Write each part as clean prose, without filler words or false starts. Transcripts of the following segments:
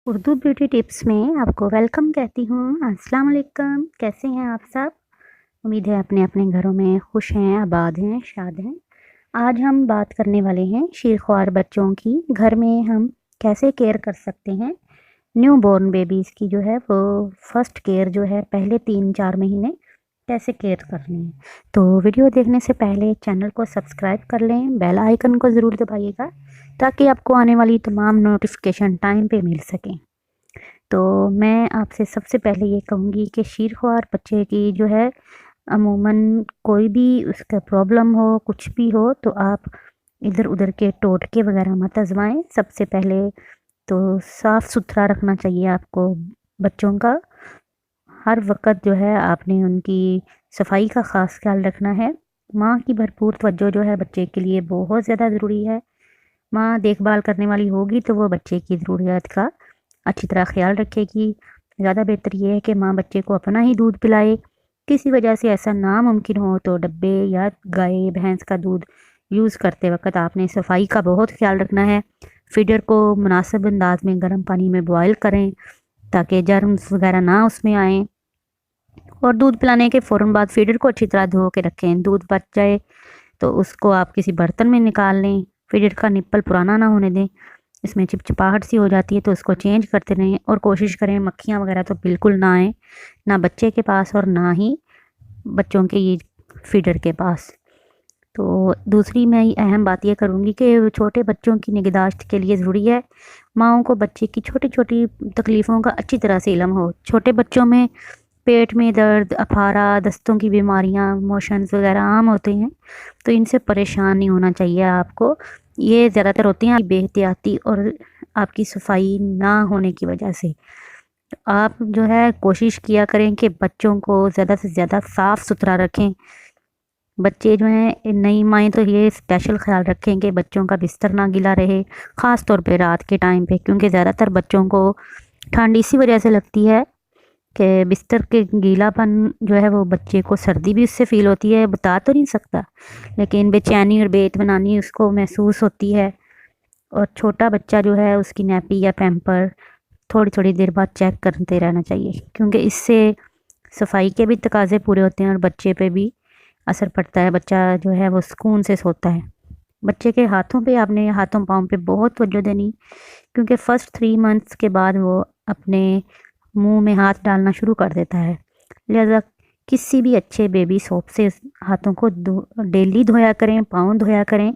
Urdu beauty tips में आपको welcome कहती हूँ। अस्सलाम वालेकुम, कैसे हैं आप सब? उम्मीद है अपने अपने घरों में खुश हैं, आबाद हैं, शाद हैं। आज हम बात करने वाले हैं शीरख्वार बच्चों की। घर में हम कैसे केयर कर सकते हैं न्यू बॉर्न बेबीज़ की, जो है वो फर्स्ट केयर जो है पहले 3-4 महीने कैसे केयर करनी है। तो वीडियो देखने से पहले चैनल को सब्सक्राइब कर लें, बेल आइकन को ज़रूर दबाइएगा ताकि आपको आने वाली तमाम नोटिफिकेशन टाइम पे मिल सकें। तो मैं आपसे सबसे पहले ये कहूँगी कि शीरख्वार बच्चे की जो है अमूमन कोई भी उसका प्रॉब्लम हो, कुछ भी हो, तो आप इधर-उधर के टोटके वगैरह मत आज़माएँ। सबसे पहले तो साफ़-सुथरा रखना चाहिए आपको बच्चों का। हर वक़्त जो है आपने उनकी सफाई का ख़ास ख़्याल रखना है। माँ की भरपूर तवज्जो जो है बच्चे के लिए बहुत ज़्यादा ज़रूरी है। माँ देखभाल करने वाली होगी तो वो बच्चे की ज़रूरियात का अच्छी तरह ख़्याल रखेगी। ज़्यादा बेहतर ये है कि माँ बच्चे को अपना ही दूध पिलाए। किसी वजह से ऐसा नामुमकिन हो तो डब्बे या गाय भैंस का दूध यूज़ करते वक़्त आपने सफाई का बहुत ख़्याल रखना है। फ़ीडर को मुनासिब अंदाज में गर्म पानी में बॉयल करें ताकि जर्म्स वगैरह ना उसमें आएँ। और दूध पिलाने के फ़ौरन बाद फ़ीडर को अच्छी तरह धो के रखें। दूध बच जाए तो उसको आप किसी बर्तन में निकाल लें। फ़ीडर का निप्पल पुराना ना होने दें, इसमें चिपचिपाहट सी हो जाती है, तो उसको चेंज करते रहें और कोशिश करें मक्खियाँ वगैरह तो बिल्कुल ना आएँ, ना बच्चे के पास और ना ही बच्चों के ये फ़ीडर के पास। तो दूसरी मैं अहम बात ये करूँगी कि छोटे बच्चों की निगहदाश्त के लिए ज़रूरी है माँओं को बच्चे की छोटी-छोटी तकलीफ़ों का अच्छी तरह से इल्म हो। छोटे बच्चों में पेट में दर्द, अफारा, दस्तों की बीमारियाँ, मोशंस वगैरह आम होते हैं, तो इनसे परेशान नहीं होना चाहिए आपको। ये ज़्यादातर होती हैं बेहतियाती और आपकी सफाई ना होने की वजह से। आप जो है कोशिश किया करें कि बच्चों को ज़्यादा से ज़्यादा साफ़-सुथरा रखें। बच्चे जो हैं नई माएँ तो ये स्पेशल ख़्याल रखें कि बच्चों का बिस्तर ना गीला रहे, ख़ास तौर पे रात के टाइम पे, क्योंकि ज़्यादातर बच्चों को ठंड इसी वजह से लगती है कि बिस्तर के गीलापन जो है वो बच्चे को सर्दी भी उससे फ़ील होती है, बता तो नहीं सकता, लेकिन बेचैनी और बेइत्मीनानी उसको महसूस होती है। और छोटा बच्चा जो है उसकी नैपी या पैम्पर थोड़ी-थोड़ी देर बाद चेक करते रहना चाहिए, क्योंकि इससे सफाई के भी तकाज़े पूरे होते हैं और बच्चे पे भी असर पड़ता है। बच्चा जो है वो सुकून से सोता है। बच्चे के हाथों पे आपने हाथों पाँव पे बहुत तवज्जो देनी, क्योंकि फ़र्स्ट 3 मंथ्स के बाद वो अपने मुँह में हाथ डालना शुरू कर देता है। लिहाज़ा किसी भी अच्छे बेबी सोप से हाथों को डेली धोया करें, पाँव धोया करें।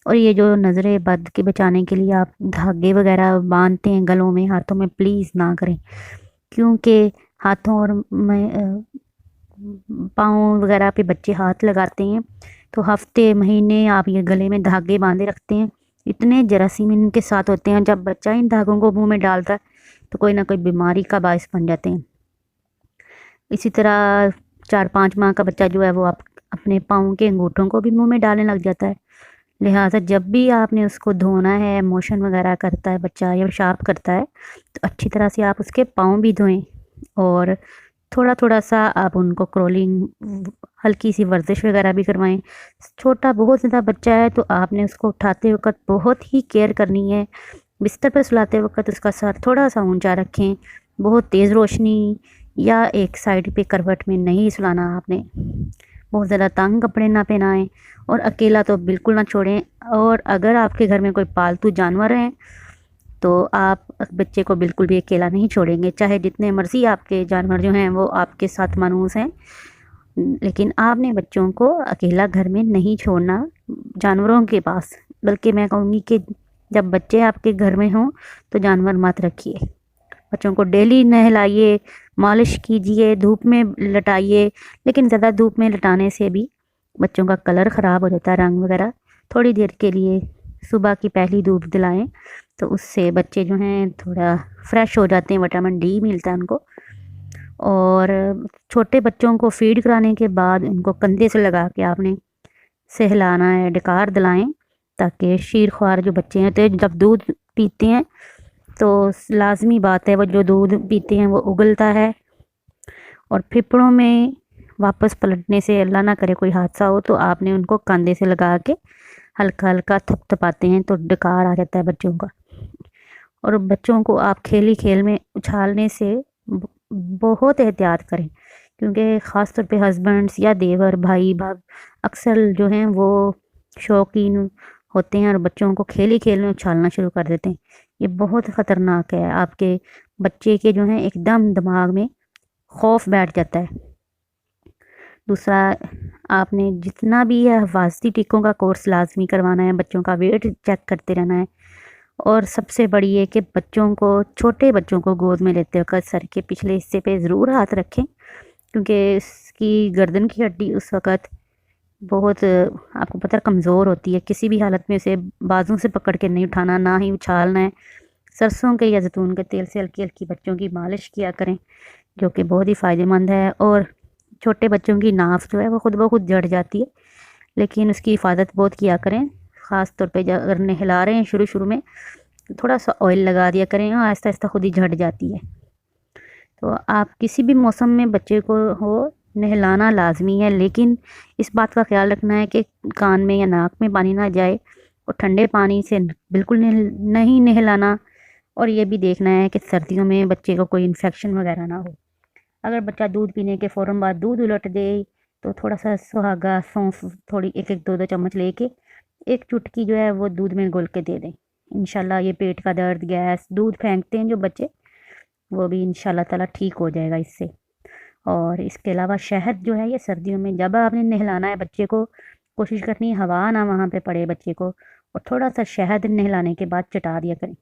और ये जो नज़रें बद के बचाने के लिए आप धागे वगैरह बांधते हैं गलों में, हाथों में, प्लीज़ ना करें, क्योंकि हाथों और पाँव वगैरह पे बच्चे हाथ लगाते हैं तो हफ्ते महीने आप ये गले में धागे बांधे रखते हैं। इतने जरासीम इनके साथ होते हैं, जब बच्चा इन धागों को मुंह में डालता है तो कोई ना कोई बीमारी का बायस बन जाते हैं। इसी तरह 4-5 माह का बच्चा जो है वो आप अपने पाँव के अंगूठों को भी मुंह में डालने लग जाता है। लिहाजा जब भी आपने उसको धोना है, मोशन वगैरह करता है बच्चा या पेशाब करता है, तो अच्छी तरह से आप उसके पाँव भी धोएं और थोड़ा-थोड़ा सा आप उनको क्रोलिंग, हल्की सी वर्जिश वगैरह भी करवाएं। छोटा बहुत ज़्यादा बच्चा है तो आपने उसको उठाते वक़्त बहुत ही केयर करनी है। बिस्तर पर सुलाते वक़्त उसका सर थोड़ा-सा ऊँचा रखें। बहुत तेज़ रोशनी या एक साइड पे करवट में नहीं सुलाना आपने। बहुत ज़्यादा तंग कपड़े ना पहनाएँ और अकेला तो बिल्कुल ना छोड़ें। और अगर आपके घर में कोई पालतू जानवर हैं तो आप बच्चे को बिल्कुल भी अकेला नहीं छोड़ेंगे, चाहे जितने मर्ज़ी आपके जानवर जो हैं वो आपके साथ मानूस हैं, लेकिन आपने बच्चों को अकेला घर में नहीं छोड़ना जानवरों के पास। बल्कि मैं कहूँगी कि जब बच्चे आपके घर में हों तो जानवर मत रखिए। बच्चों को डेली नहलाइए, मालिश कीजिए, धूप में लटाइए, लेकिन ज़्यादा धूप में लटाने से भी बच्चों का कलर ख़राब हो जाता है, रंग वगैरह। थोड़ी देर के लिए सुबह की पहली धूप दिलाएं तो उससे बच्चे जो हैं थोड़ा फ्रेश हो जाते हैं, विटामिन डी मिलता है उनको। और छोटे बच्चों को फीड कराने के बाद उनको कंधे से लगा के आपने सहलाना है, डकार दिलाएं, ताकि शीरख्वार जो बच्चे हैं तो जब दूध पीते हैं तो लाजमी बात है वो जो दूध पीते हैं वो उगलता है और फेफड़ों में वापस पलटने से अल्लाह ना करे कोई हादसा हो तो आपने उनको कंधे से लगा के हल्का हल्का थपथपाते हैं तो डकार आ जाता है बच्चों का। और बच्चों को आप खेल ही खेल में उछालने से बहुत एहतियात करें, क्योंकि ख़ास तौर पे हस्बैंड्स या देवर भाई भाग अक्सर जो हैं वो शौकीन होते हैं और बच्चों को खेल ही खेल में उछालना शुरू कर देते हैं। ये बहुत ख़तरनाक है, आपके बच्चे के जो हैं एकदम दिमाग में खौफ बैठ जाता है। दूसरा, आपने जितना भी है हिफाजती टीकों का कोर्स लाजमी करवाना है, बच्चों का वेट चेक करते रहना है। और सबसे बड़ी है कि बच्चों को, छोटे बच्चों को गोद में लेते वक्त सर के पिछले हिस्से पे ज़रूर हाथ रखें, क्योंकि इसकी गर्दन की हड्डी उस वक़्त बहुत आपको पता है कमज़ोर होती है। किसी भी हालत में उसे बाजू से पकड़ के नहीं उठाना, ना ही उछालना है। सरसों के या जैतून के तेल से हल्की हल्की बच्चों की मालिश किया करें, जो कि बहुत ही फ़ायदेमंद है। और छोटे बच्चों की नाफ जो है वो खुद ब खुद जड़ जाती है, लेकिन उसकी हिफाजत बहुत किया करें। ख़ास तौर पे अगर नहला रहे हैं शुरू शुरू में, थोड़ा सा ऑयल लगा दिया करें और आहिस्ता आहिस्ता खुद ही झड़ जाती है। तो आप किसी भी मौसम में बच्चे को हो नहलाना लाजमी है, लेकिन इस बात का ख्याल रखना है कि कान में या नाक में पानी ना जाए, और ठंडे पानी से बिल्कुल नहीं नहलाना। और ये भी देखना है कि सर्दियों में बच्चे को कोई इन्फेक्शन वगैरह ना हो। अगर बच्चा दूध पीने के फ़ौरन बाद दूध उलट दे, तो थोड़ा सा सुहागा सौंफ थोड़ी एक एक दो दो चम्मच लेके एक चुटकी जो है वो दूध में घोल के दे दें। इंशाल्लाह ये पेट का दर्द, गैस, दूध फेंकते हैं जो बच्चे, वो भी इंशाल्लाह ताला ठीक हो जाएगा इससे। और इसके अलावा शहद जो है, ये सर्दियों में जब आपने नहलाना है बच्चे को, कोशिश करनी है हवा ना वहाँ पे पड़े बच्चे को, और थोड़ा सा शहद नहलाने के बाद चटा दिया करें।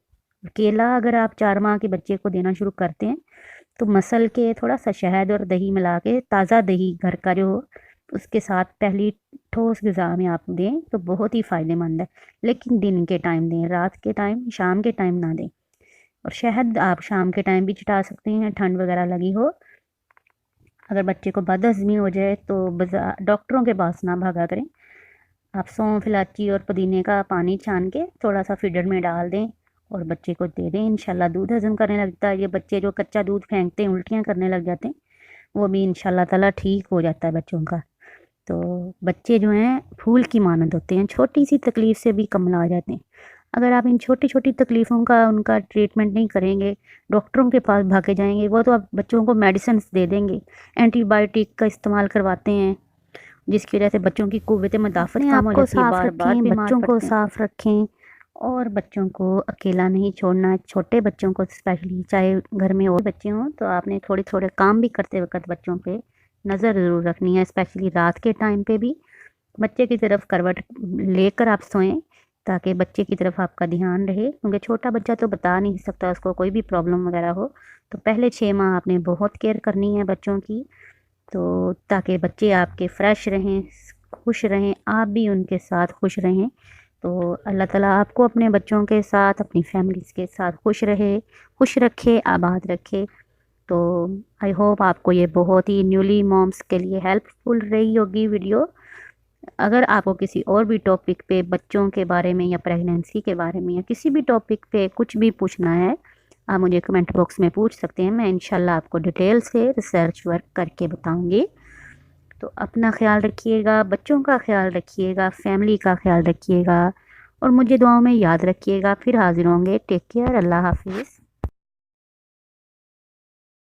केला अगर आप 4 माह के बच्चे को देना शुरू करते हैं, तो मसल के थोड़ा सा शहद और दही मिला के, ताज़ा दही घर का जो हो, उसके साथ पहली ठोस ग़िज़ा में आप दें तो बहुत ही फ़ायदेमंद है। लेकिन दिन के टाइम दें, रात के टाइम, शाम के टाइम ना दें। और शहद आप शाम के टाइम भी चटा सकते हैं, ठंड वगैरह लगी हो। अगर बच्चे को बदहज़मी हो जाए तो डॉक्टरों के पास ना भागा करें। आप सौंफ, इलायची और पुदीने का पानी छान के थोड़ा सा फीडर में डाल दें और बच्चे को दे दें। इंशाल्लाह दूध हज़म करने लगता है। ये बच्चे जो कच्चा दूध फेंकते हैं, उल्टियाँ करने लग जाते हैं, वो भी इंशाल्लाह ताला ठीक हो जाता है बच्चों का। तो बच्चे जो हैं फूल की मानद होते हैं, छोटी सी तकलीफ़ से भी कमला आ जाते हैं। अगर आप इन छोटी छोटी तकलीफ़ों का उनका ट्रीटमेंट नहीं करेंगे, डॉक्टरों के पास भागे जाएंगे, वो तो आप बच्चों को मेडिसिन दे देंगे, एंटीबायोटिक का इस्तेमाल करवाते हैं, जिसकी वजह से बच्चों की कुव्वत मुदाफ़त कम हो जाती है, बार बार बच्चों को साफ़ रखें। और बच्चों को अकेला नहीं छोड़ना, छोटे बच्चों को स्पेशली, चाहे घर में और बच्चे हों तो आपने थोड़े थोड़े काम भी करते वक्त बच्चों पे नज़र ज़रूर रखनी है, स्पेशली रात के टाइम पे भी बच्चे की तरफ करवट लेकर आप सोएं, ताकि बच्चे की तरफ आपका ध्यान रहे, क्योंकि छोटा बच्चा तो बता नहीं सकता उसको कोई भी प्रॉब्लम वगैरह हो। तो पहले 6 माह आपने बहुत केयर करनी है बच्चों की, तो ताकि बच्चे आपके फ्रेश रहें, खुश रहें, आप भी उनके साथ खुश रहें। तो अल्लाह ताला आपको अपने बच्चों के साथ, अपनी फैमिलीज़ के साथ खुश रखे, आबाद रखे। तो आई होप आपको ये बहुत ही न्यूली मॉम्स के लिए हेल्पफुल रही होगी वीडियो। अगर आपको किसी और भी टॉपिक पे, बच्चों के बारे में या प्रेगनेंसी के बारे में या किसी भी टॉपिक पे कुछ भी पूछना है, आप मुझे कमेंट बॉक्स में पूछ सकते हैं। मैं इंशाल्लाह आपको डिटेल से रिसर्च वर्क करके बताऊंगी। तो अपना ख्याल रखिएगा, बच्चों का ख्याल रखिएगा, फैमिली का ख्याल रखिएगा, और मुझे दुआओं में याद रखिएगा। फिर हाजिर होंगे। टेक केयर, अल्लाह हाफिज़।